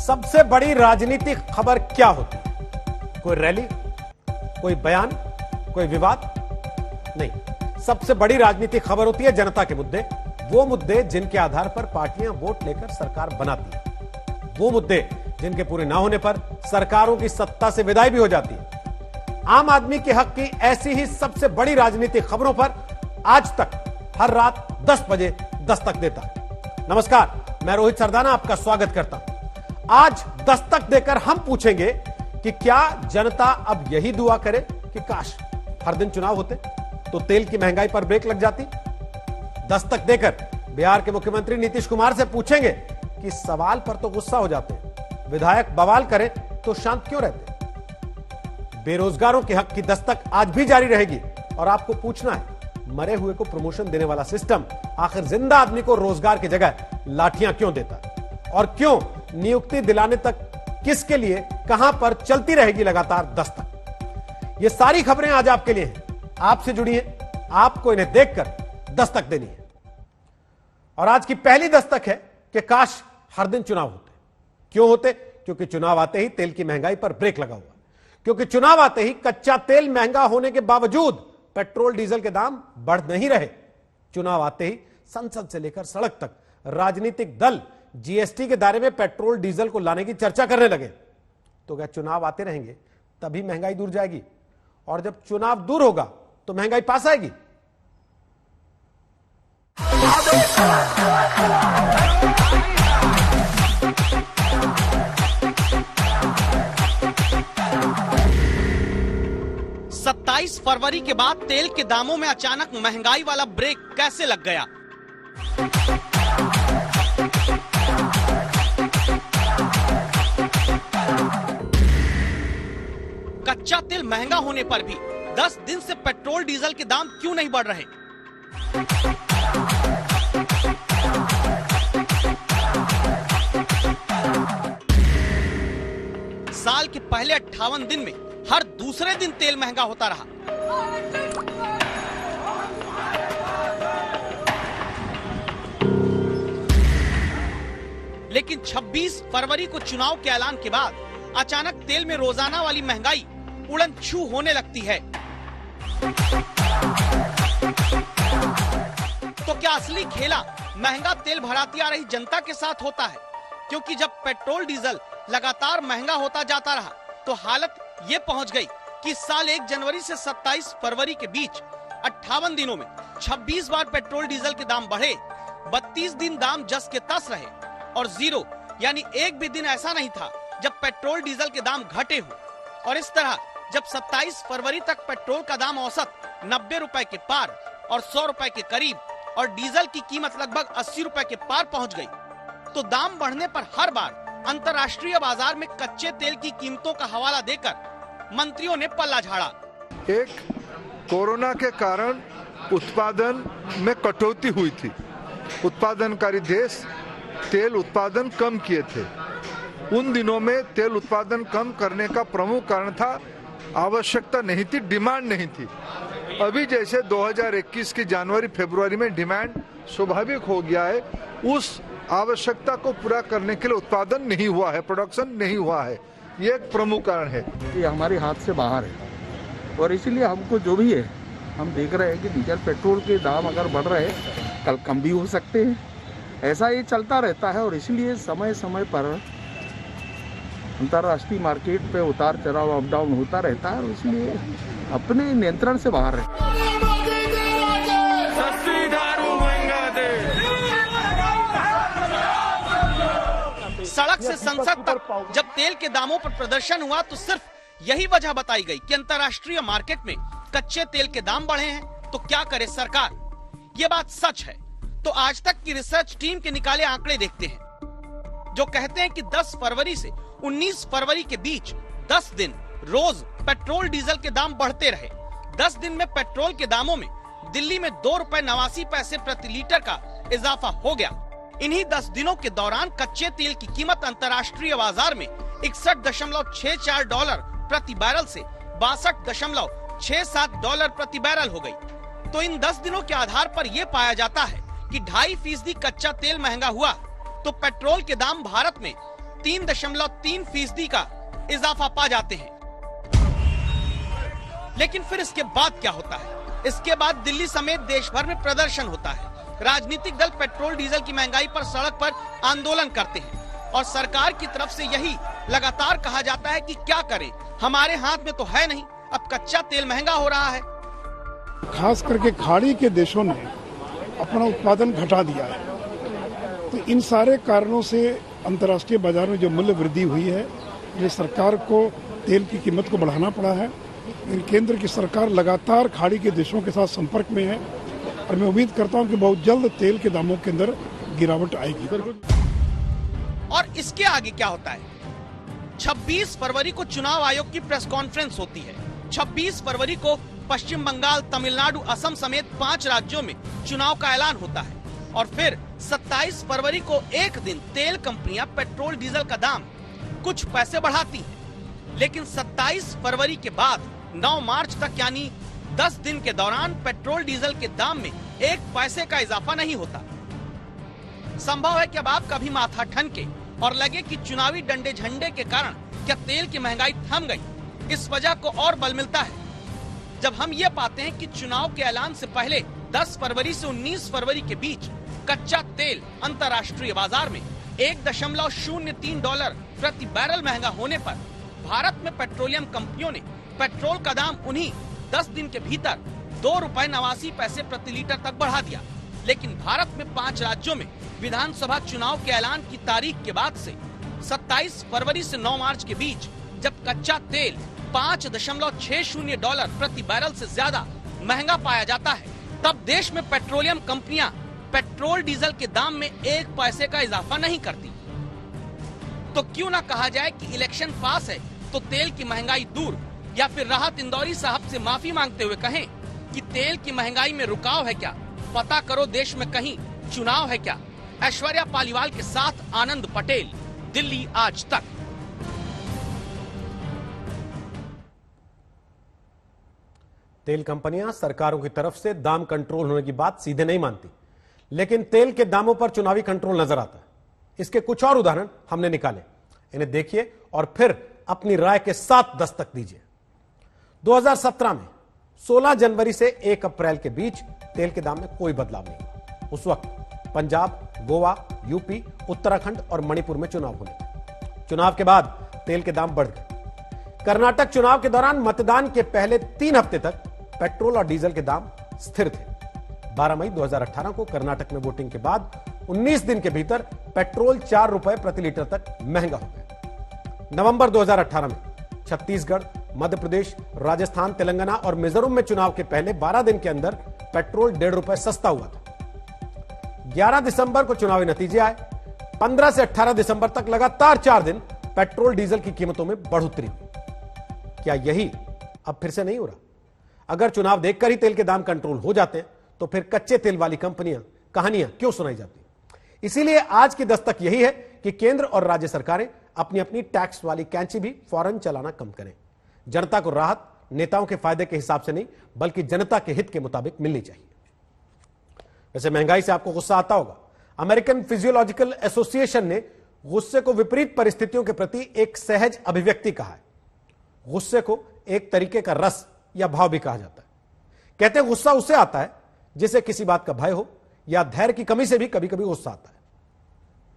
सबसे बड़ी राजनीतिक खबर क्या होती है? कोई रैली, कोई बयान, कोई विवाद? नहीं, सबसे बड़ी राजनीतिक खबर होती है जनता के मुद्दे, वो मुद्दे जिनके आधार पर पार्टियां वोट लेकर सरकार बनाती है, वो मुद्दे जिनके पूरे ना होने पर सरकारों की सत्ता से विदाई भी हो जाती है। आम आदमी के हक की ऐसी ही सबसे बड़ी राजनीतिक खबरों पर आज तक हर रात 10 बजे दस्तक देता है। नमस्कार, मैं रोहित सरदाना आपका स्वागत करता हूं। आज दस्तक देकर हम पूछेंगे कि क्या जनता अब यही दुआ करे कि काश हर दिन चुनाव होते तो तेल की महंगाई पर ब्रेक लग जाती। दस्तक देकर बिहार के मुख्यमंत्री नीतीश कुमार से पूछेंगे कि सवाल पर तो गुस्सा हो जाते हैं, विधायक बवाल करें तो शांत क्यों रहते। बेरोजगारों के हक की दस्तक आज भी जारी रहेगी और आपको पूछना है, मरे हुए को प्रमोशन देने वाला सिस्टम आखिर जिंदा आदमी को रोजगार की जगह लाठियां क्यों देता है, और क्यों नियुक्ति दिलाने तक किसके लिए कहां पर चलती रहेगी लगातार दस्तक। ये सारी खबरें आज आपके लिए हैं, आपसे जुड़ी हैं, आपको इन्हें देखकर दस्तक देनी है। और आज की पहली दस्तक है कि काश हर दिन चुनाव होते। क्यों होते? क्योंकि चुनाव आते ही तेल की महंगाई पर ब्रेक लगा हुआ, क्योंकि चुनाव आते ही कच्चा तेल महंगा होने के बावजूद पेट्रोल डीजल के दाम बढ़ नहीं रहे। चुनाव आते ही संसद से लेकर सड़क तक राजनीतिक दल जीएसटी के दायरे में पेट्रोल डीजल को लाने की चर्चा करने लगे। तो क्या चुनाव आते रहेंगे तभी महंगाई दूर जाएगी, और जब चुनाव दूर होगा तो महंगाई पास आएगी? सत्ताईस फरवरी के बाद तेल के दामों में अचानक महंगाई वाला ब्रेक कैसे लग गया? कच्चा तेल महंगा होने पर भी 10 दिन से पेट्रोल डीजल के दाम क्यों नहीं बढ़ रहे? साल के पहले 58 दिन में हर दूसरे दिन तेल महंगा होता रहा। लेकिन 26 फरवरी को चुनाव के ऐलान के बाद अचानक तेल में रोजाना वाली महंगाई उड़न छू होने लगती है। तो क्या असली खेला महंगा तेल भराती आ रही जनता के साथ होता है? क्योंकि जब पेट्रोल डीजल लगातार महंगा होता जाता रहा तो हालत ये पहुंच गई कि साल 1 जनवरी से 27 फरवरी के बीच 58 दिनों में 26 बार पेट्रोल डीजल के दाम बढ़े, 32 दिन दाम जस के तस रहे, और जीरो यानी एक भी दिन ऐसा नहीं था जब पेट्रोल डीजल के दाम घटे हो। और इस तरह जब 27 फरवरी तक पेट्रोल का दाम औसत 90 रुपए के पार और 100 रुपए के करीब, और डीजल की कीमत लगभग 80 रुपए के पार पहुंच गई, तो दाम बढ़ने पर हर बार अंतर्राष्ट्रीय बाजार में कच्चे तेल की कीमतों का हवाला देकर मंत्रियों ने पल्ला झाड़ा। एक, कोरोना के कारण उत्पादन में कटौती हुई थी, उत्पादनकारी देश तेल उत्पादन कम किए थे। उन दिनों में तेल उत्पादन कम करने का प्रमुख कारण था आवश्यकता नहीं थी, डिमांड नहीं थी। अभी जैसे 2021 की जनवरी फरवरी में डिमांड स्वाभाविक हो गया है, उस आवश्यकता को पूरा करने के लिए उत्पादन नहीं हुआ है, प्रोडक्शन नहीं हुआ है। ये एक प्रमुख कारण है। ये हमारे हाथ से बाहर है, और इसीलिए हमको जो भी है, हम देख रहे हैं कि डीजल पेट्रोल के दाम अगर बढ़ रहे हैं, कल कम भी हो सकते हैं। ऐसा ये चलता रहता है, और इसलिए समय समय पर अंतर्राष्ट्रीय मार्केट पे उतार चढ़ाव अप डाउन होता रहता है, और इसलिए अपने नियंत्रण से बाहर है। सड़क से संसद तक जब तेल के दामों पर प्रदर्शन हुआ तो सिर्फ यही वजह बताई गई कि अंतर्राष्ट्रीय मार्केट में कच्चे तेल के दाम बढ़े हैं, तो क्या करे सरकार। ये बात सच है तो आज तक की रिसर्च टीम के निकाले आंकड़े देखते हैं, जो कहते हैं कि 10 फरवरी से 19 फरवरी के बीच 10 दिन रोज पेट्रोल डीजल के दाम बढ़ते रहे। 10 दिन में पेट्रोल के दामों में दिल्ली में 2 रुपए 89 पैसे प्रति लीटर का इजाफा हो गया। इन्हीं 10 दिनों के दौरान कच्चे तेल की कीमत अंतर्राष्ट्रीय बाजार में 61.64 डॉलर प्रति बैरल से 62.67 डॉलर प्रति बैरल हो गई। तो इन 10 दिनों के आधार पर यह पाया जाता है कि 2.5% कच्चा तेल महंगा हुआ तो पेट्रोल के दाम भारत में 3.3% का इजाफा पा जाते हैं। लेकिन फिर इसके बाद क्या होता है? इसके बाद दिल्ली समेत देश भर में प्रदर्शन होता है। राजनीतिक दल पेट्रोल डीजल की महंगाई पर सड़क पर आंदोलन करते हैं और सरकार की तरफ से यही लगातार कहा जाता है कि क्या करें, हमारे हाथ में तो है नहीं, अब कच्चा तेल महंगा हो रहा है। खास करके खाड़ी के देशों ने अपना उत्पादन घटा दिया है, तो इन सारे कारणों से अंतर्राष्ट्रीय बाजार में जो मूल्य वृद्धि हुई है, ये सरकार को तेल की कीमत को बढ़ाना पड़ा है। केंद्र की सरकार लगातार खाड़ी के देशों के साथ संपर्क में है और मैं उम्मीद करता हूं कि बहुत जल्द तेल के दामों के अंदर गिरावट आएगी। और इसके आगे क्या होता है? 26 फरवरी को चुनाव आयोग की प्रेस कॉन्फ्रेंस होती है। 26 फरवरी को पश्चिम बंगाल, तमिलनाडु, असम समेत 5 राज्यों में चुनाव का ऐलान होता है और फिर 27 फरवरी को एक दिन तेल कंपनियां पेट्रोल डीजल का दाम कुछ पैसे बढ़ाती हैं। लेकिन 27 फरवरी के बाद 9 मार्च तक यानी 10 दिन के दौरान पेट्रोल डीजल के दाम में 1 पैसे का इजाफा नहीं होता। संभव है कि अब आपका भी माथा ठनके और लगे कि चुनावी डंडे झंडे के कारण क्या तेल की महंगाई थम गई। इस वजह को और बल मिलता है जब हम ये पाते हैं कि चुनाव के ऐलान से पहले 10 फरवरी से 19 फरवरी के बीच कच्चा तेल अंतर्राष्ट्रीय बाजार में $1.03 प्रति बैरल महंगा होने पर भारत में पेट्रोलियम कंपनियों ने पेट्रोल का दाम उन्हीं 10 दिन के भीतर ₹2.89 प्रति लीटर तक बढ़ा दिया। लेकिन भारत में 5 राज्यों में विधानसभा चुनाव के ऐलान की तारीख के बाद से 27 फरवरी से 9 मार्च के बीच जब कच्चा तेल $5.60 प्रति बैरल से ज्यादा महंगा पाया जाता है, तब देश में पेट्रोलियम कंपनियां पेट्रोल डीजल के दाम में 1 पैसे का इजाफा नहीं करती। तो क्यों ना कहा जाए कि इलेक्शन पास है तो तेल की महंगाई दूर, या फिर राहत इंदौरी साहब से माफी मांगते हुए कहें कि तेल की महंगाई में रुकाव है क्या, पता करो देश में कहीं चुनाव है क्या। ऐश्वर्या पालीवाल के साथ आनंद पटेल, दिल्ली आज तक। तेल कंपनियां सरकारों की तरफ से दाम कंट्रोल होने की बात सीधे नहीं मानती, लेकिन तेल के दामों पर चुनावी कंट्रोल नजर आता है। इसके कुछ और उदाहरण हमने निकाले, इन्हें देखिए और फिर अपनी राय के साथ दस्तक दीजिए। 2017 में 16 जनवरी से 1 अप्रैल के बीच तेल के दाम में कोई बदलाव नहीं हुआ। उस वक्त पंजाब, गोवा, यूपी, उत्तराखंड और मणिपुर में चुनाव होने थे। चुनाव के बाद तेल के दाम बढ़ गए। कर्नाटक चुनाव के दौरान मतदान के पहले 3 हफ्ते तक पेट्रोल और डीजल के दाम स्थिर थे। 12 मई 2018 को कर्नाटक में वोटिंग के बाद 19 दिन के भीतर पेट्रोल ₹4 प्रति लीटर तक महंगा हो गया। नवंबर 2018 में छत्तीसगढ़, मध्य प्रदेश, राजस्थान, तेलंगाना और मिजोरम में चुनाव के पहले 12 दिन के अंदर पेट्रोल ₹1.5 सस्ता हुआ था। 11 दिसंबर को चुनावी नतीजे आए। 15 से 18 दिसंबर तक लगातार 4 दिन पेट्रोल डीजल की कीमतों में बढ़ोतरी हुई। क्या यही अब फिर से नहीं हो रहा? अगर चुनाव देखकर ही तेल के दाम कंट्रोल हो जाते तो फिर कच्चे तेल वाली कहानियां क्यों सुनाई जाती? इसीलिए आज की दस्तक यही है कि केंद्र और राज्य सरकारें अपनी अपनी टैक्स वाली कैंची भी फौरन चलाना कम करें। जनता को राहत नेताओं के फायदे के हिसाब से नहीं, बल्कि जनता के हित के मुताबिक मिलनी चाहिए। वैसे महंगाई से आपको गुस्सा आता होगा। अमेरिकन फिजियोलॉजिकल एसोसिएशन ने गुस्से को विपरीत परिस्थितियों के प्रति एक सहज अभिव्यक्ति कहा है। गुस्से को एक तरीके का रस या भाव भी कहा जाता है। कहते हैं गुस्सा उससे आता है जिसे किसी बात का भय हो या धैर्य की कमी से भी कभी कभी गुस्सा आता है।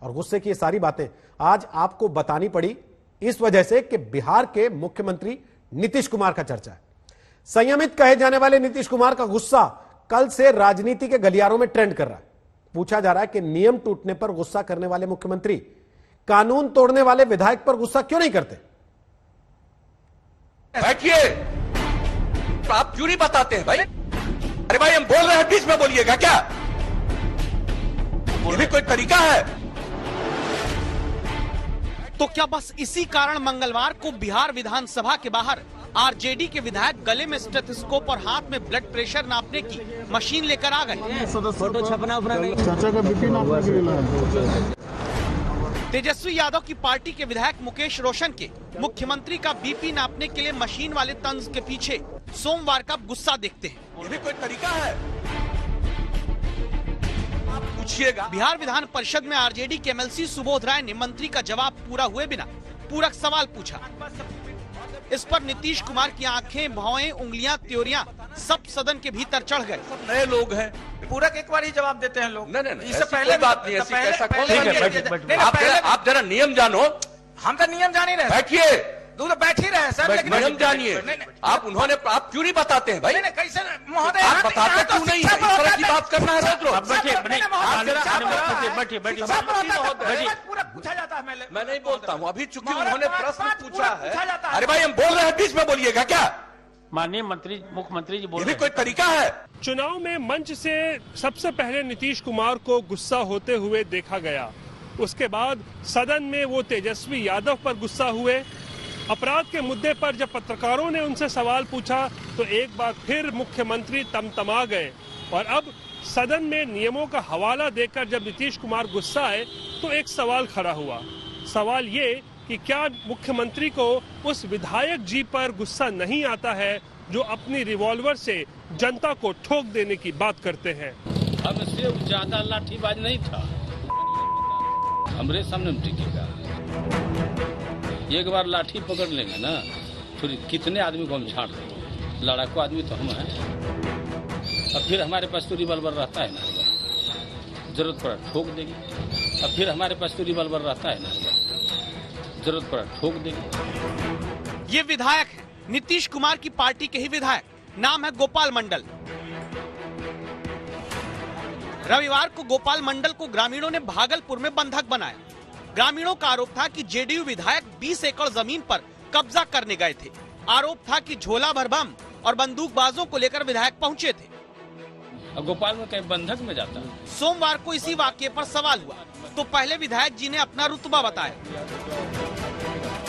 और गुस्से की ये सारी बातें आज आपको बतानी पड़ी इस वजह से कि बिहार के मुख्यमंत्री नीतीश कुमार का चर्चा है। संयमित कहे जाने वाले नीतीश कुमार का गुस्सा कल से राजनीति के गलियारों में ट्रेंड कर रहा है। पूछा जा रहा है कि नियम टूटने पर गुस्सा करने वाले मुख्यमंत्री कानून तोड़ने वाले विधायक पर गुस्सा क्यों नहीं करते? बैठिए, आप क्यों नहीं बताते हैं भाई? अरे भाई हम बोल रहे हैं, बीच में बोलिएगा क्या? ये भी कोई तरीका है? तो क्या बस इसी कारण मंगलवार को बिहार विधानसभा के बाहर आरजेडी के विधायक गले में स्टेथोस्कोप और हाथ में ब्लड प्रेशर नापने की मशीन लेकर आ गए? फोटो छपना नहीं। तेजस्वी यादव की पार्टी के विधायक मुकेश रोशन के मुख्यमंत्री का बीपी नापने के लिए मशीन वाले तंज के पीछे सोमवार का गुस्सा देखते हैं। ये भी कोई तरीका है? आप पूछिएगा। बिहार विधान परिषद में आरजेडी के एमएलसी सुबोध राय ने मंत्री का जवाब पूरा हुए बिना पूरक सवाल पूछा। इस पर नीतीश कुमार की आंखें, भौएं, उंगलियां, त्योरियां सब सदन के भीतर चढ़ गए। सब नए लोग हैं, पूरक एक बार ही जवाब देते हैं लोग। नहीं, इससे पहले बात नहीं, ऐसी कैसा कौन? आप जरा नियम जानो। हम तो नियम जान ही रहे। बैठिए, तू तो बैठ ही रहे सर, लेकिन नियम जानिए। आप क्यों नहीं बताते हैं भाई? कैसे महोदय आप बताते क्यों नहीं है? इस तरह की बात करना है रोज रोज। पूछा जाता है। मैं नहीं बोलता हूँ, अभी चूंकि उन्होंने प्रश्न पूछा है। अरे भाई हम बोल रहे हैं, बीच में बोलिएगा क्या? माननीय मंत्री, मुख्यमंत्री जी बोल ये रहे भी कोई तरीका है? चुनाव में मंच से सबसे पहले नीतीश कुमार को गुस्सा होते हुए देखा गया। उसके बाद सदन में वो तेजस्वी यादव पर गुस्सा हुए। अपराध के मुद्दे पर जब पत्रकारों ने उनसे सवाल पूछा तो एक बार फिर मुख्यमंत्री तमतमा गए। और अब सदन में नियमों का हवाला देकर जब नीतीश कुमार गुस्सा आए तो एक सवाल खड़ा हुआ। सवाल ये कि क्या मुख्यमंत्री को उस विधायक जी पर गुस्सा नहीं आता है जो अपनी रिवॉल्वर से जनता को ठोक देने की बात करते हैं। हमसे ज्यादा लाठीबाज नहीं था, हमरे सामने टिकेगा। एक बार लाठी पकड़ लेंगे ना, फिर कितने आदमी को हम छाड़ देंगे। लड़ाकू आदमी तो हम हैं। और फिर हमारे पास तो रिवॉल्वर रहता है ना, जरूरत पड़ा ठोक देंगे। और फिर हमारे पास तो रिवॉल्वर रहता है ना, जरूरत पड़ा ठोक देंगे। ये विधायक है नीतीश कुमार की पार्टी के ही विधायक, नाम है गोपाल मंडल। रविवार को गोपाल मंडल को ग्रामीणों ने भागलपुर में बंधक बनाया। ग्रामीणों का आरोप था कि जेडीयू विधायक 20 एकड़ जमीन पर कब्जा करने गए थे। आरोप था कि झोला भर बम और बंदूकबाजों को लेकर विधायक पहुंचे थे। गोपाल में कहीं बंधक में जाता। सोमवार को इसी वाक्य पर सवाल हुआ तो पहले विधायक जी ने अपना रुतबा बताया।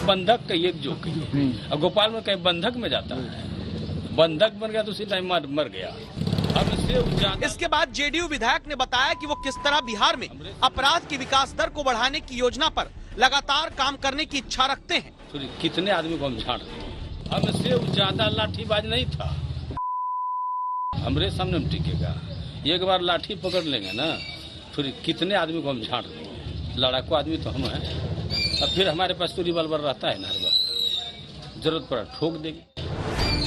बंधक का एक जो और गोपाल में कहीं बंधक में जाता है, बंधक बन गया तो उसी टाइम मर गया। अब इसके बाद जेडीयू विधायक ने बताया कि वो किस तरह बिहार में अपराध की विकास दर को बढ़ाने की योजना पर लगातार काम करने की इच्छा रखते हैं। कितने आदमी को हम छाड़ देंगे। हमसे ज्यादा लाठीबाज नहीं था, हमरे सामने में टिकेगा। एक बार लाठी पकड़ लेंगे ना, फिर कितने आदमी को हम छाड़ देंगे। लड़ाकू आदमी तो हम हैं। और फिर हमारे पास तो रिवॉल्वर रहता है ना, हर वक्त जरूरत पड़ा ठोक देंगे।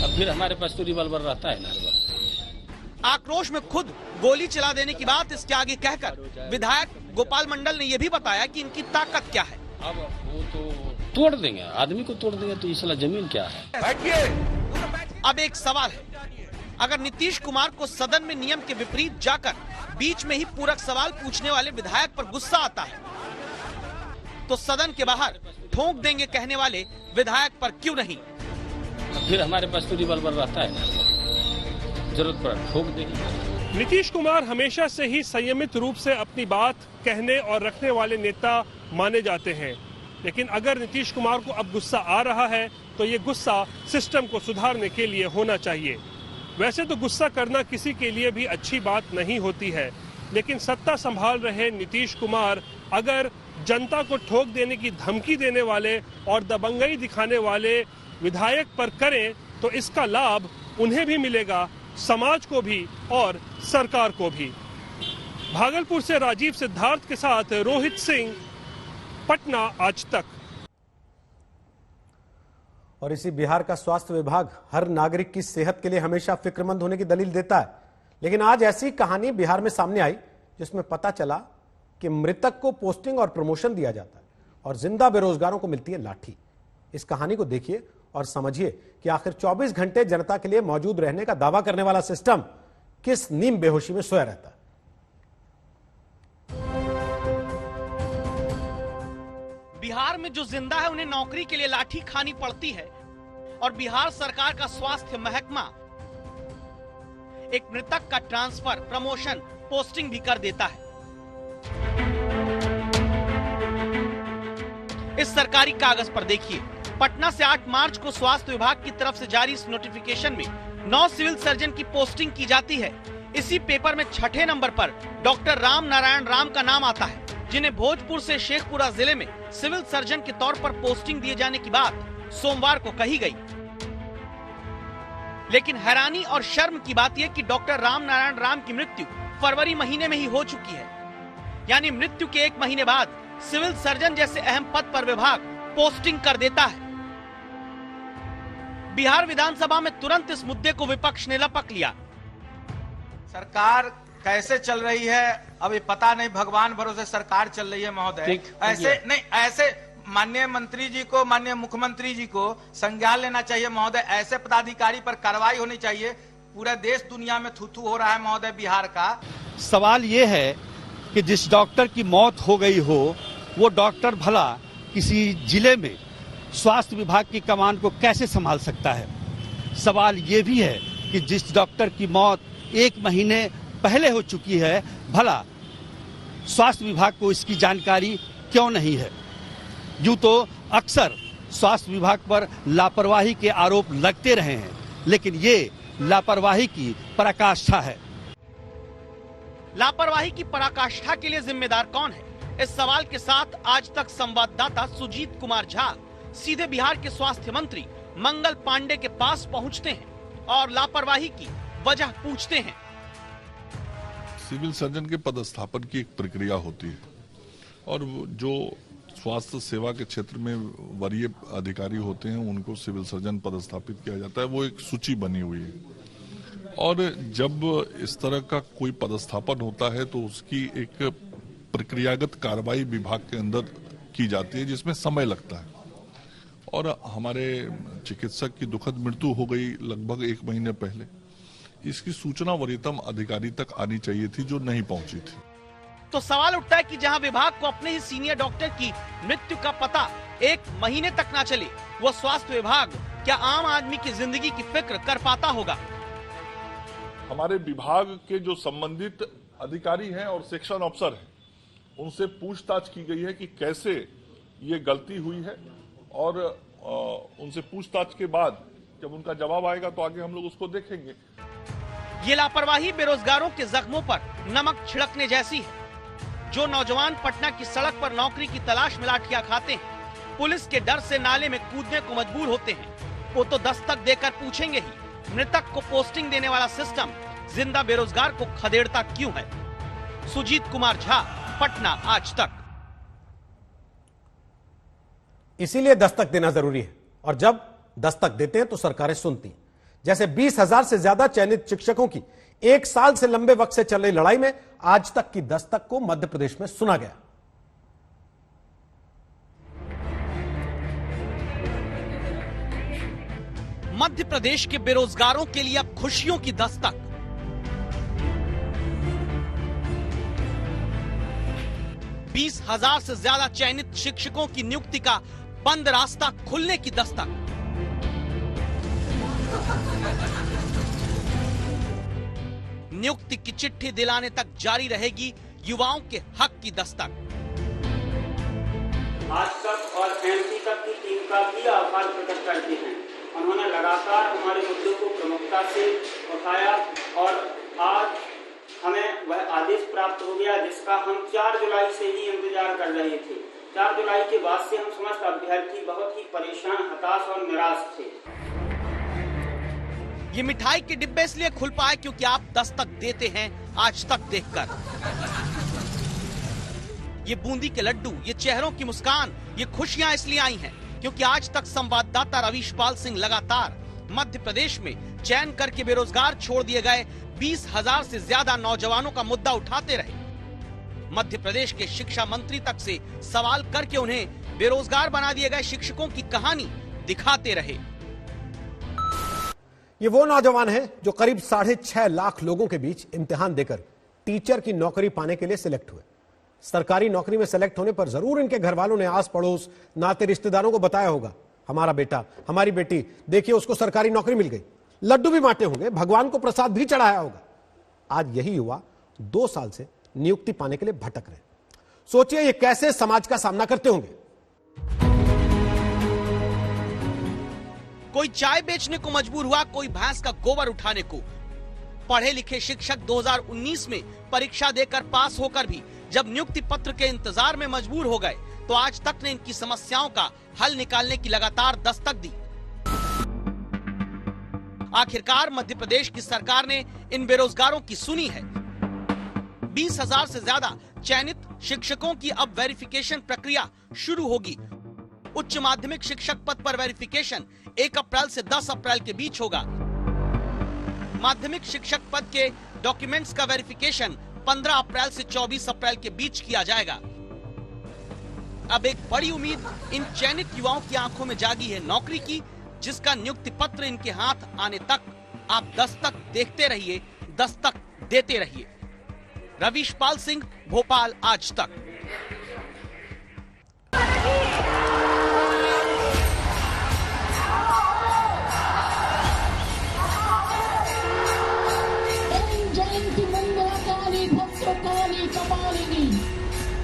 और फिर हमारे पास तो रिवॉल्वर रहता है ना, हर वक्त। आक्रोश में खुद गोली चला देने की बात इसके आगे कहकर विधायक गोपाल मंडल ने यह भी बताया कि इनकी ताकत क्या है। अब वो तो तोड़ देंगे, आदमी को तोड़ देंगे तो इसला जमीन क्या है। बैठिए। अब एक सवाल है, अगर नीतीश कुमार को सदन में नियम के विपरीत जाकर बीच में ही पूरक सवाल पूछने वाले विधायक पर गुस्सा आता है तो सदन के बाहर ठोक देंगे कहने वाले विधायक पर क्यों नहीं। फिर हमारे पास तो रिवॉल्वर रहता है ना, जरूरत पड़ा ठोक देंगे। नीतीश कुमार हमेशा से ही संयमित रूप से अपनी बात कहने और रखने वाले नेता माने जाते हैं, लेकिन अगर नीतीश कुमार को अब गुस्सा आ रहा है तो ये गुस्सा सिस्टम को सुधारने के लिए होना चाहिए। वैसे तो गुस्सा करना किसी के लिए भी अच्छी बात नहीं होती है, लेकिन सत्ता संभाल रहे नीतीश कुमार अगर जनता को ठोक देने की धमकी देने वाले और दबंगई दिखाने वाले विधायक पर करें तो इसका लाभ उन्हें भी मिलेगा, समाज को भी और सरकार को भी। भागलपुर से राजीव सिद्धार्थ के साथ रोहित सिंह, पटना आज तक। और इसी बिहार का स्वास्थ्य विभाग हर नागरिक की सेहत के लिए हमेशा फिक्रमंद होने की दलील देता है, लेकिन आज ऐसी कहानी बिहार में सामने आई जिसमें पता चला कि मृतक को पोस्टिंग और प्रमोशन दिया जाता है और जिंदा बेरोजगारों को मिलती है लाठी। इस कहानी को देखिए और समझिए कि आखिर 24 घंटे जनता के लिए मौजूद रहने का दावा करने वाला सिस्टम किस नीम बेहोशी में सोया रहता है। बिहार में जो जिंदा है उन्हें नौकरी के लिए लाठी खानी पड़ती है और बिहार सरकार का स्वास्थ्य महकमा एक मृतक का ट्रांसफर, प्रमोशन, पोस्टिंग भी कर देता है। इस सरकारी कागज पर देखिए, पटना से 8 मार्च को स्वास्थ्य विभाग की तरफ से जारी इस नोटिफिकेशन में 9 सिविल सर्जन की पोस्टिंग की जाती है। इसी पेपर में 6ठे नंबर पर डॉक्टर राम नारायण राम का नाम आता है, जिन्हें भोजपुर से शेखपुरा जिले में सिविल सर्जन के तौर पर पोस्टिंग दिए जाने की बात सोमवार को कही गई। लेकिन हैरानी और शर्म की बात यह कि डॉक्टर राम नारायण राम की मृत्यु फरवरी महीने में ही हो चुकी है। यानी मृत्यु के 1 महीने बाद सिविल सर्जन जैसे अहम पद पर विभाग पोस्टिंग कर देता है। बिहार विधानसभा में तुरंत इस मुद्दे को विपक्ष ने लपक लिया। सरकार कैसे चल रही है अभी पता नहीं, भगवान भरोसे सरकार चल रही है महोदय। ऐसे नहीं, ऐसे माननीय मंत्री जी को, माननीय मुख्यमंत्री जी को संज्ञान लेना चाहिए महोदय। ऐसे पदाधिकारी पर कार्रवाई होनी चाहिए। पूरा देश दुनिया में थू-थू हो रहा है महोदय बिहार का। सवाल ये है कि जिस डॉक्टर की मौत हो गई हो वो डॉक्टर भला किसी जिले में स्वास्थ्य विभाग की कमान को कैसे संभाल सकता है। सवाल ये भी है कि जिस डॉक्टर की मौत 1 महीने पहले हो चुकी है, भला स्वास्थ्य विभाग को इसकी जानकारी क्यों नहीं है। यूं तो अक्सर स्वास्थ्य विभाग पर लापरवाही के आरोप लगते रहे हैं, लेकिन ये लापरवाही की पराकाष्ठा है। लापरवाही की पराकाष्ठा के लिए जिम्मेदार कौन है? इस सवाल के साथ आज तक संवाददाता सुजीत कुमार झा सीधे बिहार के स्वास्थ्य मंत्री मंगल पांडे के पास पहुंचते हैं और लापरवाही की वजह पूछते हैं। सिविल सर्जन के पदस्थापन की एक प्रक्रिया होती है और जो स्वास्थ्य सेवा के क्षेत्र में वरीय अधिकारी होते हैं उनको सिविल सर्जन पदस्थापित किया जाता है। वो एक सूची बनी हुई है और जब इस तरह का कोई पदस्थापन होता है तो उसकी एक प्रक्रियागत कार्रवाई विभाग के अंदर की जाती है जिसमें समय लगता है। और हमारे चिकित्सक की दुखद मृत्यु हो गई लगभग 1 महीने पहले। इसकी सूचना वरीयतम अधिकारी तक आनी चाहिए थी जो नहीं पहुंची थी। तो सवाल उठता है कि जहां विभाग को अपने ही सीनियर डॉक्टर की मृत्यु का पता 1 महीने तक ना चले, वो स्वास्थ्य विभाग क्या आम आदमी की जिंदगी की फिक्र कर पाता होगा? हमारे विभाग के जो संबंधित अधिकारी हैं और सेक्शन अफसर हैं उनसे पूछताछ की गई है कि कैसे ये गलती हुई है और उनसे पूछताछ के बाद जब उनका जवाब आएगा तो आगे हम लोग उसको देखेंगे। ये लापरवाही बेरोजगारों के जख्मों पर नमक छिड़कने जैसी है। जो नौजवान पटना की सड़क पर नौकरी की तलाश में लाठियां खाते हैं, पुलिस के डर से नाले में कूदने को मजबूर होते हैं, वो तो दस्तक देकर पूछेंगे ही मृतक को पोस्टिंग देने वाला सिस्टम जिंदा बेरोजगार को खदेड़ता क्यों है। सुजीत कुमार झा, पटना आज तक। इसीलिए दस्तक देना जरूरी है और जब दस्तक देते हैं तो सरकारें सुनती हैं। जैसे 20,000 से ज्यादा चयनित शिक्षकों की 1 साल से लंबे वक्त से चल रही लड़ाई में आज तक की दस्तक को मध्य प्रदेश में सुना गया। मध्य प्रदेश के बेरोजगारों के लिए अब खुशियों की दस्तक। 20,000 से ज्यादा चयनित शिक्षकों की नियुक्ति का बंद रास्ता खुलने की दस्तक। नियुक्ति की चिट्ठी दिलाने तक जारी रहेगी युवाओं के हक की दस्तक। आज तक और एमपी तक की टीम का भी आभार प्रकट करते हैं। उन्होंने लगातार हमारे मुद्दों को प्रमुखता से उठाया और आज हमें वह आदेश प्राप्त हो गया जिसका हम 4 जुलाई से ही इंतजार कर रहे थे। 4 जुलाई के बाद से हम समस्त अभ्यर्थी बहुत ही परेशान, हताश और निराश थे। ये मिठाई के डिब्बे इसलिए खुल पाए क्योंकि आप दस्तक देते हैं आज तक देखकर। ये बूंदी के लड्डू, ये चेहरों की मुस्कान, ये खुशियां इसलिए आई हैं क्योंकि आज तक संवाददाता रवीश पाल सिंह लगातार मध्य प्रदेश में चयन करके बेरोजगार छोड़ दिए गए 20,000 से ज्यादा नौजवानों का मुद्दा उठाते रहे। मध्य प्रदेश के शिक्षा मंत्री तक से सवाल करके उन्हें बेरोजगार बना दिए गए शिक्षकों की कहानी दिखाते रहे। ये वो नौजवान हैं जो करीब 6.5 लाख लोगों के बीच इम्तिहान देकर टीचर की नौकरी पाने के लिए सिलेक्ट हुए। सरकारी नौकरी में सिलेक्ट होने पर जरूर इनके घर वालों ने आस पड़ोस नाते रिश्तेदारों को बताया होगा, हमारा बेटा, हमारी बेटी, देखिए उसको सरकारी नौकरी मिल गई। लड्डू भी बांटे होंगे, भगवान को प्रसाद भी चढ़ाया होगा। आज यही युवा 2 साल से नियुक्ति पाने के लिए भटक रहे। सोचिए ये कैसे समाज का सामना करते होंगे। कोई चाय बेचने को मजबूर हुआ, कोई भैंस का गोबर उठाने को। पढ़े लिखे शिक्षक 2019 में परीक्षा देकर पास होकर भी जब नियुक्ति पत्र के इंतजार में मजबूर हो गए तो आज तक ने इनकी समस्याओं का हल निकालने की लगातार दस्तक दी। आखिरकार मध्य प्रदेश की सरकार ने इन बेरोजगारों की सुनी है। 20,000 से ज्यादा चयनित शिक्षकों की अब वेरिफिकेशन प्रक्रिया शुरू होगी। उच्च माध्यमिक शिक्षक पद पर वेरिफिकेशन 1 अप्रैल से 10 अप्रैल के बीच होगा। माध्यमिक शिक्षक पद के डॉक्यूमेंट्स का वेरिफिकेशन 15 अप्रैल से 24 अप्रैल के बीच किया जाएगा। अब एक बड़ी उम्मीद इन चयनित युवाओं की आंखों में जागी है नौकरी की, जिसका नियुक्ति पत्र इनके हाथ आने तक आप दस्तक देखते रहिए, दस्तक देते रहिए। रवीश पाल सिंह, भोपाल आज तक। जयंती मंगलाकाली भद्रकाली कपालिनी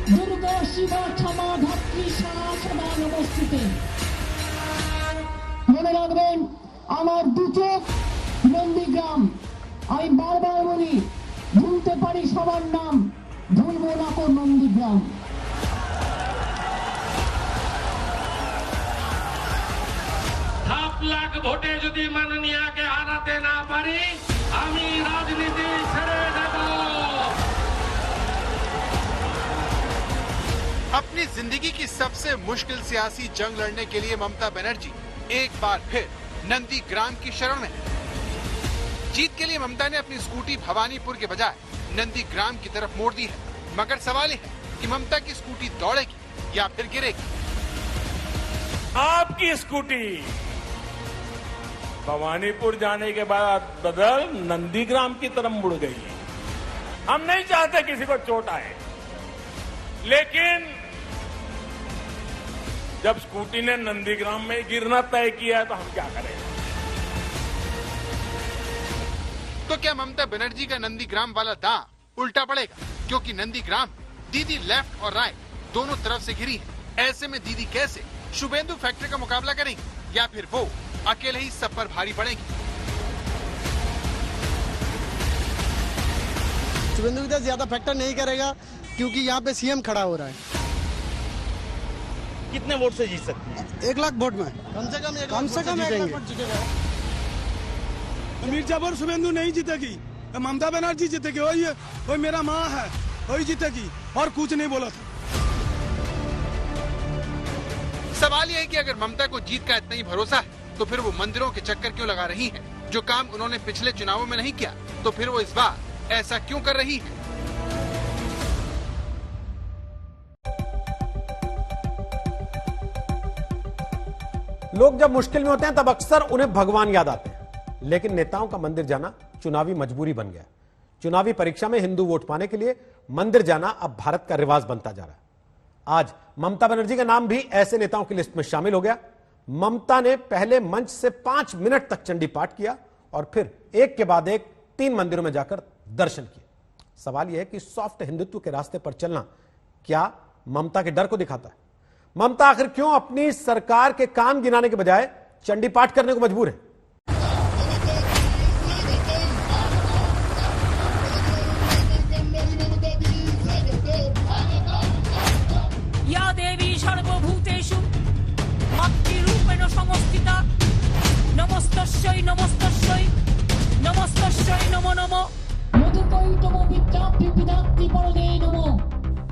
दुर्गा शिवा क्षमा धात्री সদা নমস্তুতে। মনে রাখবেন আমার দু চোখ নন্দীগ্রাম। আমি বারবার বলি, ভুলতে পারি সবার নাম, ভুলবো না কো নন্দীগ্রাম। 7 লাখ ভোটে যদি মাননীয়াকে হারাতে না পারি, আমি রাজনীতি ছেড়ে দেব। अपनी जिंदगी की सबसे मुश्किल सियासी जंग लड़ने के लिए ममता बनर्जी एक बार फिर नंदीग्राम की शरण में। जीत के लिए ममता ने अपनी स्कूटी भवानीपुर के बजाय नंदीग्राम की तरफ मोड़ दी है। मगर सवाल यह है कि ममता की स्कूटी दौड़ेगी या फिर गिरेगी। आपकी स्कूटी भवानीपुर जाने के बाद बदल नंदीग्राम की तरफ मुड़ गई। हम नहीं चाहते किसी को चोट आए, लेकिन जब स्कूटी ने नंदीग्राम में गिरना तय किया है तो हम क्या करें। तो क्या ममता बनर्जी का नंदीग्राम वाला दांव उल्टा पड़ेगा? क्योंकि नंदीग्राम दीदी लेफ्ट और राइट दोनों तरफ से घिरी है। ऐसे में दीदी कैसे शुभेंदु फैक्ट्री का मुकाबला करेंगी या फिर वो अकेले ही सब पर भारी पड़ेंगी? शुभेंदु की तरह ज्यादा फैक्टर नहीं करेगा, क्योंकि यहाँ पे सीएम खड़ा हो रहा है। कितने वोट से जीत सकते हैं? 1 लाख वोट में कम से कम 1 लाख वोट जीतेंगे। मिर्जापुर शुभेंदु नहीं जीतेगी, ममता बनर्जी जीतेगी। वही मेरा माँ है, वही जीतेगी, और कुछ नहीं बोला था। सवाल यह है कि अगर ममता को जीत का इतना ही भरोसा है तो फिर वो मंदिरों के चक्कर क्यों लगा रही है? जो काम उन्होंने पिछले चुनावों में नहीं किया, तो फिर वो इस बार ऐसा क्यों कर रही है? लोग जब मुश्किल में होते हैं तब अक्सर उन्हें भगवान याद आते हैं, लेकिन नेताओं का मंदिर जाना चुनावी मजबूरी बन गया। चुनावी परीक्षा में हिंदू वोट पाने के लिए मंदिर जाना अब भारत का रिवाज बनता जा रहा है। आज ममता बनर्जी का नाम भी ऐसे नेताओं की लिस्ट में शामिल हो गया। ममता ने पहले मंच से 5 मिनट तक चंडी पाठ किया और फिर एक के बाद एक 3 मंदिरों में जाकर दर्शन किए। सवाल यह है कि सॉफ्ट हिंदुत्व के रास्ते पर चलना क्या ममता के डर को दिखाता है? ममता आखिर क्यों अपनी सरकार के काम गिनाने के बजाय चंडी पाठ करने को मजबूर है? या देवी सर्वभूतेषु मातृरूपेण समस्थिता नमस्तस्यै नमस्तस्यै नमस्तस्यै नमो नमो मधुकैटम विद्यापि विदात्ति परदे नमो।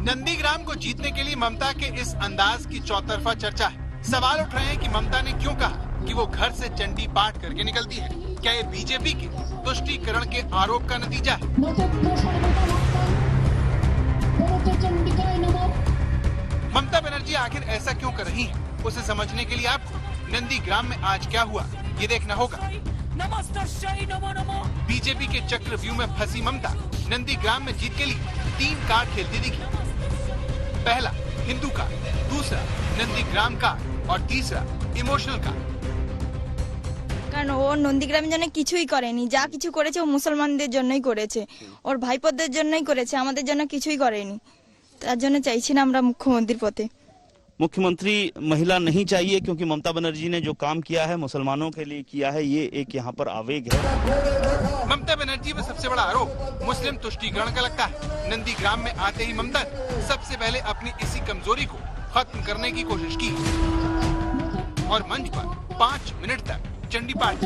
नंदीग्राम को जीतने के लिए ममता के इस अंदाज की चौतरफा चर्चा है। सवाल उठ रहे हैं कि ममता ने क्यों कहा कि वो घर से चंडी पाठ करके निकलती है। क्या ये बीजेपी के तुष्टीकरण के आरोप का नतीजा है? ममता बनर्जी आखिर ऐसा क्यों कर रही है? उसे समझने के लिए आपको नंदीग्राम में आज क्या हुआ ये देखना होगा। बीजेपी के चक्रव्यूह में फंसी ममता नंदीग्राम में जीत के लिए 3 कार्ड खेलती दिखी। पहला हिंदू कार्ड, दूसरा नंदीग्राम कार्ड और तीसरा इमोशनल कार्ड। কারণ ও নন্দীগ্রামের জন্য কিছুই করেনি, যা কিছু করেছে ও মুসলমানদের জন্যই করেছে, ওর ভাইপোদের জন্যই করেছে, আমাদের জন্য কিছুই করেনি। তার জন্য চাইছি না আমরা মুখ্যমন্ত্রীর পথে। मुख्यमंत्री महिला नहीं चाहिए, क्योंकि ममता बनर्जी ने जो काम किया है मुसलमानों के लिए किया है, ये एक यहाँ पर आवेग है। ममता बनर्जी में सबसे बड़ा आरोप मुस्लिम तुष्टीकरण का लगता है। नंदीग्राम में आते ही ममता ने सबसे पहले अपनी इसी कमजोरी को खत्म करने की कोशिश की और मंच पर 5 मिनट तक चंडी पाठ।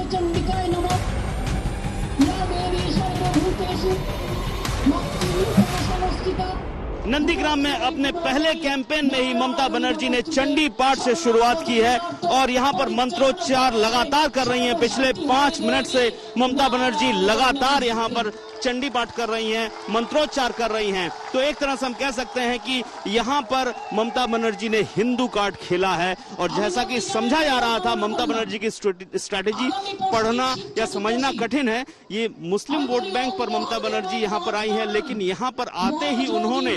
नंदीग्राम में अपने पहले कैंपेन में ही ममता बनर्जी ने चंडी पाठ से शुरुआत की है और यहाँ पर मंत्रोच्चार लगातार कर रही हैं। पिछले 5 मिनट से ममता बनर्जी लगातार यहाँ पर चंडी पाठ कर रही हैं, मंत्रोच्चार कर रही हैं। तो एक तरह से हम कह सकते हैं कि यहाँ पर ममता बनर्जी ने हिंदू कार्ड खेला है और जैसा कि समझा जा रहा था ममता बनर्जी की स्ट्रैटेजी पढ़ना या समझना कठिन है। ये मुस्लिम वोट बैंक पर ममता बनर्जी यहाँ पर आई है, लेकिन यहाँ पर आते ही उन्होंने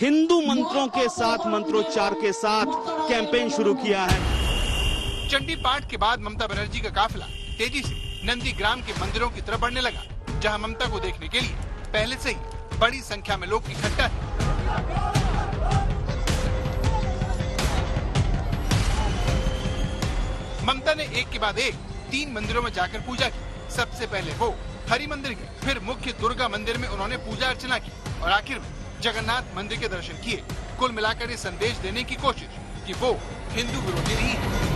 हिंदू मंत्रों के साथ, मंत्रोच्चार के साथ कैंपेन शुरू किया है। चंडी पाठ के बाद ममता बनर्जी का काफिला तेजी से नंदीग्राम के मंदिरों की तरफ बढ़ने लगा, जहां ममता को देखने के लिए पहले से ही बड़ी संख्या में लोग इकट्ठा थे। ममता ने एक के बाद एक 3 मंदिरों में जाकर पूजा की। सबसे पहले वो हरि मंदिर गए, फिर मुख्य दुर्गा मंदिर में उन्होंने पूजा अर्चना की और आखिर में जगन्नाथ मंदिर के दर्शन किए। कुल मिलाकर ये संदेश देने की कोशिश कि वो हिंदू विरोधी नहीं है।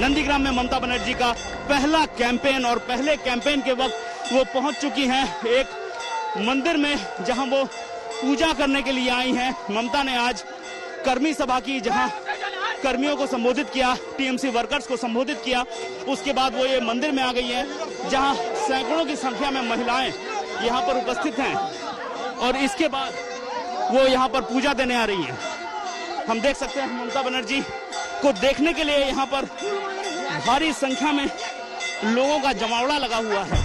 नंदीग्राम में ममता बनर्जी का पहला कैंपेन और पहले कैंपेन के वक्त वो पहुंच चुकी हैं एक मंदिर में जहां वो पूजा करने के लिए आई हैं। ममता ने आज कर्मी सभा की, जहां कर्मियों को संबोधित किया, टीएमसी वर्कर्स को संबोधित किया। उसके बाद वो ये मंदिर में आ गई हैं जहां सैकड़ों की संख्या में महिलाएं यहां पर उपस्थित हैं और इसके बाद वो यहां पर पूजा देने आ रही हैं। हम देख सकते हैं ममता बनर्जी को देखने के लिए यहाँ पर भारी संख्या में लोगों का जमावड़ा लगा हुआ है।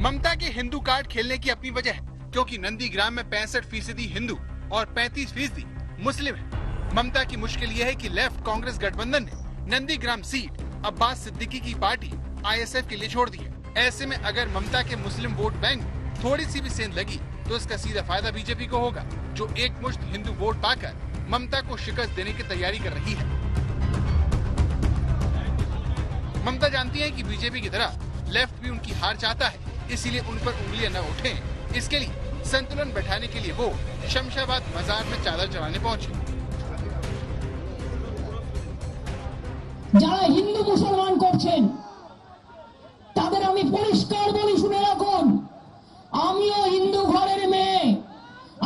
ममता के हिंदू कार्ड खेलने की अपनी वजह है, क्योंकि नंदीग्राम में 65% हिंदू और 35% मुस्लिम है। ममता की मुश्किल यह है कि लेफ्ट कांग्रेस गठबंधन ने नंदीग्राम सीट अब्बास सिद्दीकी की पार्टी ISF के लिए छोड़ दी है। ऐसे में अगर ममता के मुस्लिम वोट बैंक थोड़ी सी भी सेंध लगी तो इसका सीधा फायदा बीजेपी को होगा, जो एक मुश्त हिंदू वोट पाकर ममता को शिकस्त देने की तैयारी कर रही है। ममता जानती है कि बीजेपी की तरह लेफ्ट भी उनकी हार चाहता है, इसीलिए उन पर उंगलियां न उठें। इसके लिए संतुलन बैठाने के लिए वो शमशाबाद मजार में चादर चढ़ाने पहुंची। যারা হিন্দু মুসলমান করছেন তাদের আমি পরিষ্কার বলি, শুনে রাখুন, আমিও হিন্দু ঘরের মেয়ে,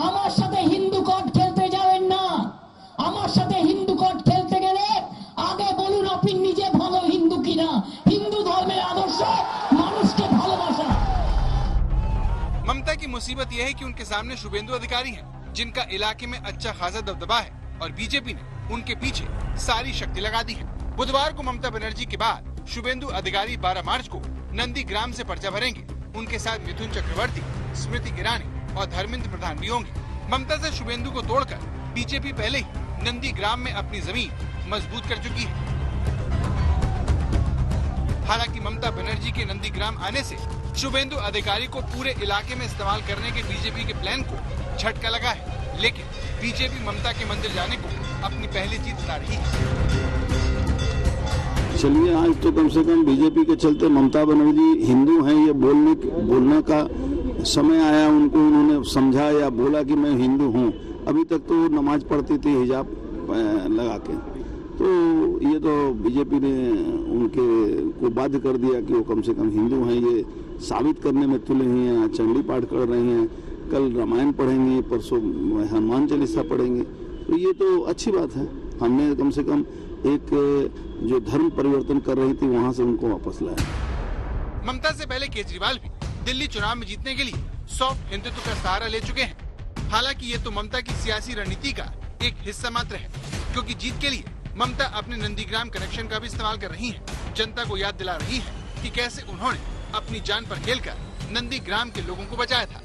আমার সাথে হিন্দু কার্ড খেলতে যাবেন না। আমার সাথে হিন্দু কার্ড খেলতে গেলে আগে বলুন আপনি নিজে ভালো হিন্দু কিনা। হিন্দু ধর্মের আদর্শ মানুষকে ভালোবাসা। ममता की मुसीबत यह है कि उनके सामने शुभेंदु अधिकारी हैं, जिनका इलाके में अच्छा खासा दबदबा है और बीजेपी ने उनके पीछे सारी शक्ति लगा दी है। बुधवार को ममता बनर्जी के बाद शुभेंदु अधिकारी 12 मार्च को नंदीग्राम से पर्चा भरेंगे। उनके साथ मिथुन चक्रवर्ती, स्मृति ईरानी और धर्मेंद्र प्रधान भी होंगे। ममता से शुभेंदु को तोड़कर बीजेपी पहले ही नंदीग्राम में अपनी जमीन मजबूत कर चुकी है। हालांकि ममता बनर्जी के नंदीग्राम आने से शुभेंदु अधिकारी को पूरे इलाके में इस्तेमाल करने के बीजेपी के प्लान को झटका लगा है, लेकिन बीजेपी ममता के मंदिर जाने को अपनी पहली जीत बता रही है। चलिए, आज तो कम से कम बीजेपी के चलते ममता बनर्जी हिंदू हैं ये बोलने का समय आया उनको। उन्होंने समझा या बोला कि मैं हिंदू हूँ। अभी तक तो नमाज पढ़ती थी हिजाब लगा के, तो ये तो बीजेपी ने उनके को बाध्य कर दिया कि वो कम से कम हिंदू हैं, ये साबित करने में तुले हुए हैं। चंडी पाठ कर रही हैं, कल रामायण पढ़ेंगे, परसों हनुमान चालीसा पढ़ेंगे, तो ये तो अच्छी बात है। हमने कम से कम एक जो धर्म परिवर्तन कर रही थी वहाँ से उनको वापस लाया। ममता से पहले केजरीवाल भी दिल्ली चुनाव में जीतने के लिए सॉफ्ट हिंदुत्व का सहारा ले चुके हैं। हालांकि ये तो ममता की सियासी रणनीति का एक हिस्सा मात्र है, क्योंकि जीत के लिए ममता अपने नंदीग्राम कनेक्शन का भी इस्तेमाल कर रही है। जनता को याद दिला रही है कि कैसे उन्होंने अपनी जान पर खेलकर नंदीग्राम के लोगों को बचाया था।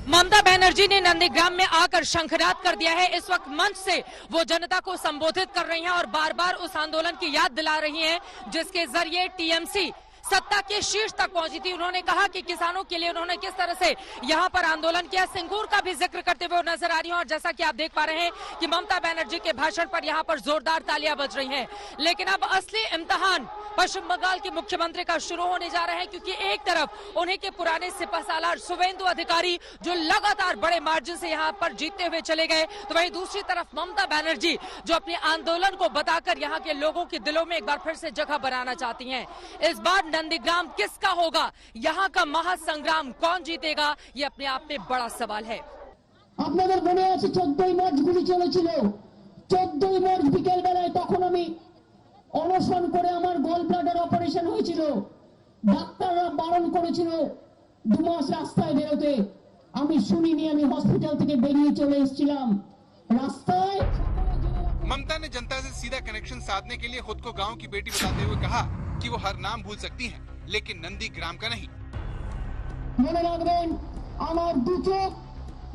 ममता बनर्जी ने नंदीग्राम में आकर शंखनाद कर दिया है। इस वक्त मंच से वो जनता को संबोधित कर रही हैं और बार बार उस आंदोलन की याद दिला रही हैं जिसके जरिए टीएमसी सत्ता के शीर्ष तक पहुंची थी। उन्होंने कहा कि किसानों के लिए उन्होंने किस तरह से यहाँ पर आंदोलन किया, सिंगूर का भी जिक्र करते हुए नजर आ रही हैं। और जैसा कि आप देख पा रहे हैं कि ममता बनर्जी के भाषण पर यहाँ पर जोरदार तालियां बज रही हैं। लेकिन अब असली इम्तिहान पश्चिम बंगाल के मुख्यमंत्री का शुरू होने जा रहा है, क्योंकि एक तरफ उन्हीं के पुराने सिपहसालार शुभेंदु अधिकारी जो लगातार बड़े मार्जिन से यहाँ पर जीतते हुए चले गए, तो वहीं दूसरी तरफ ममता बनर्जी जो अपने आंदोलन को बताकर यहाँ के लोगों के दिलों में एक बार फिर से जगह बनाना चाहती हैं। इस बार नंदीग्राम किसका होगा, यहाँ का महासंग्राम कौन जीतेगा, ये अपने आप में बड़ा सवाल है। আপনাদের মনে আছে 14ই মার্চ গুলি চলেছিল। 14ই মার্চ বিকেল বেলায় তখন আমি অনশন করে আমার গল ব্লাডার অপারেশন হয়েছিল। ডাক্তাররা বারণ করেছিল 2 মাস রাস্তায় বেরোতে। আমি শুনিনি, আমি হসপিটাল থেকে বেরিয়ে চলে এসেছিলাম রাস্তায়। ममता ने जनता से सीधा कनेक्शन साधने के लिए खुद को गांव की बेटी बताते हुए कहा कि वो हर नाम भूल सकती हैं, लेकिन नंदीग्राम का नहीं। মনে রাখবেন আমার দু চোখ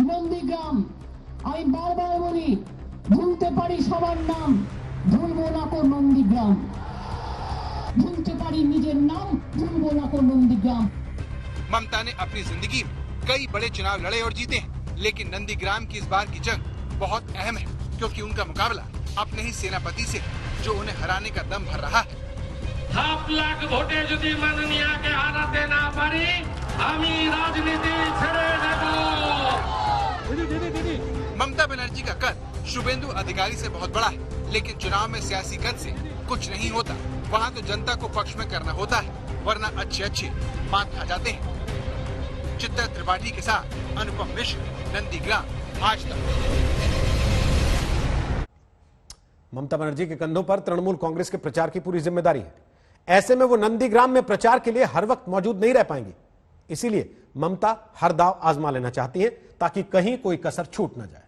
নন্দীগ্রাম। আমি বারবার বলি, ভুলতে পারি সবার নাম, ভুলবো না কো নন্দীগ্রাম। ভুলতে পারি নিজের নাম, ভুলবো না কো নন্দীগ্রাম। ममता ने अपनी जिंदगी में कई बड़े चुनाव लड़े और जीते हैं, लेकिन नंदीग्राम की इस बार की जंग बहुत अहम है, क्योंकि उनका मुकाबला अपने ही सेनापति से, जो उन्हें हराने का दम भर रहा है। 7 लाख ভোটে যদি মাননীয়াকে হারাতে না পারি আমি রাজনীতি ছেড়ে দেব। ममता बनर्जी का कद शुभेंदु अधिकारी से बहुत बड़ा है, लेकिन चुनाव में सियासी कद से कुछ नहीं होता। वहाँ तो जनता को पक्ष में करना होता है, वरना अच्छे मात खा जाते हैं। चित्रा त्रिपाठी के साथ अनुपम मिश्र, नंदीग्राम, आज तक। ममता बनर्जी के कंधों पर तृणमूल कांग्रेस के प्रचार की पूरी जिम्मेदारी है। ऐसे में वो नंदीग्राम में प्रचार के लिए हर वक्त मौजूद नहीं रह पाएंगी। इसीलिए ममता हर दाव आजमा लेना चाहती है, ताकि कहीं कोई कसर छूट न जाए।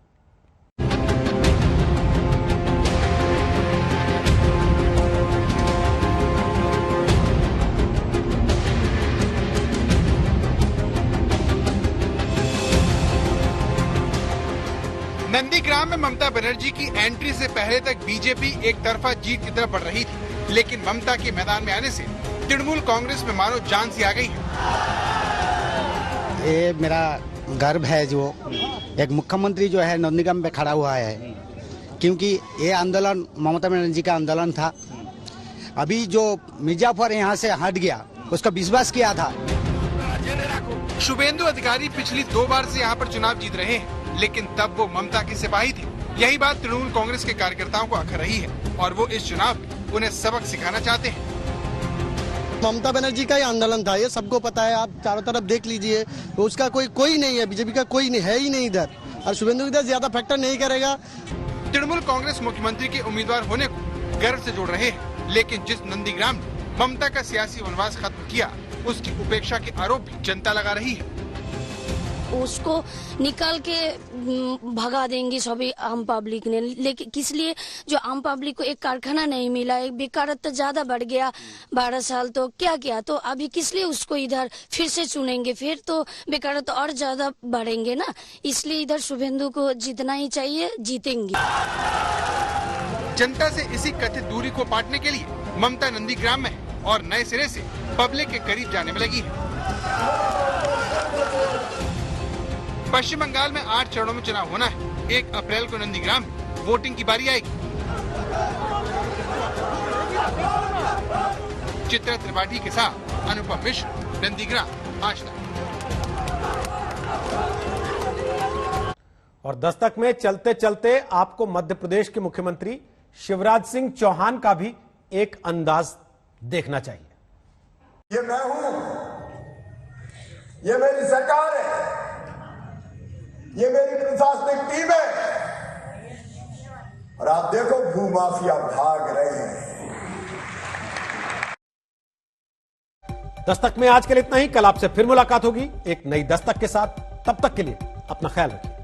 नंदीग्राम में ममता बनर्जी की एंट्री से पहले तक बीजेपी एक तरफा जीत की तरफ बढ़ रही थी, लेकिन ममता के मैदान में आने से तृणमूल कांग्रेस में मानो जान सी आ गई है। ये मेरा गर्व है जो एक मुख्यमंत्री जो है नंदीग्राम पे खड़ा हुआ है, क्योंकि ये आंदोलन ममता बनर्जी का आंदोलन था। अभी जो मिर्जापुर यहाँ से हट गया, उसका विश्वास किया था। शुभेंदु अधिकारी पिछली 2 बार से यहाँ पर चुनाव जीत रहे हैं, लेकिन तब वो ममता के सिपाही थे। यही बात तृणमूल कांग्रेस के कार्यकर्ताओं को अखर रही है, और वो इस चुनाव में उन्हें सबक सिखाना चाहते हैं। ममता बनर्जी का ही आंदोलन था, ये सबको पता है। आप चारों तरफ देख लीजिए, उसका कोई नहीं है, बीजेपी का कोई नहीं है ही नहीं इधर, और शुभेंदु इधर ज्यादा फैक्टर नहीं करेगा। तृणमूल कांग्रेस मुख्यमंत्री के उम्मीदवार होने को गर्व से जोड़ रहे हैं, लेकिन जिस नंदीग्राम ने ममता का सियासी वनवास खत्म किया, उसकी उपेक्षा के आरोप भी जनता लगा रही है। उसको निकाल के भगा देंगे सभी आम पब्लिक ने, लेकिन किस लिए जो आम पब्लिक को एक कारखाना नहीं मिला, एक बेकारत्व ज्यादा बढ़ गया 12 साल, तो क्या किया, तो अभी किस लिए उसको इधर फिर से चुनेंगे, फिर तो बेकारत्व और ज्यादा बढ़ेंगे ना। इसलिए इधर शुभेंदु को जीतना ही चाहिए, जीतेंगे। जनता से इसी कथित दूरी को पाटने के लिए ममता नंदीग्राम में है और नए सिरे से पब्लिक के करीब जाने में लगी है। पश्चिम बंगाल में 8 चरणों में चुनाव होना है। 1 अप्रैल को नंदीग्राम में वोटिंग की बारी आएगी। चित्रा त्रिपाठी के साथ अनुपम मिश्र, नंदीग्राम, आज तक। और दस्तक में चलते चलते आपको मध्य प्रदेश के मुख्यमंत्री शिवराज सिंह चौहान का भी एक अंदाज देखना चाहिए। ये मैं हूं, ये मेरी सरकार है, ये मेरी प्रशासनिक टीम है, और आप देखो भूमाफिया भाग रहे हैं। दस्तक में आज के लिए इतना ही। कल आपसे फिर मुलाकात होगी एक नई दस्तक के साथ। तब तक के लिए अपना ख्याल रखिए।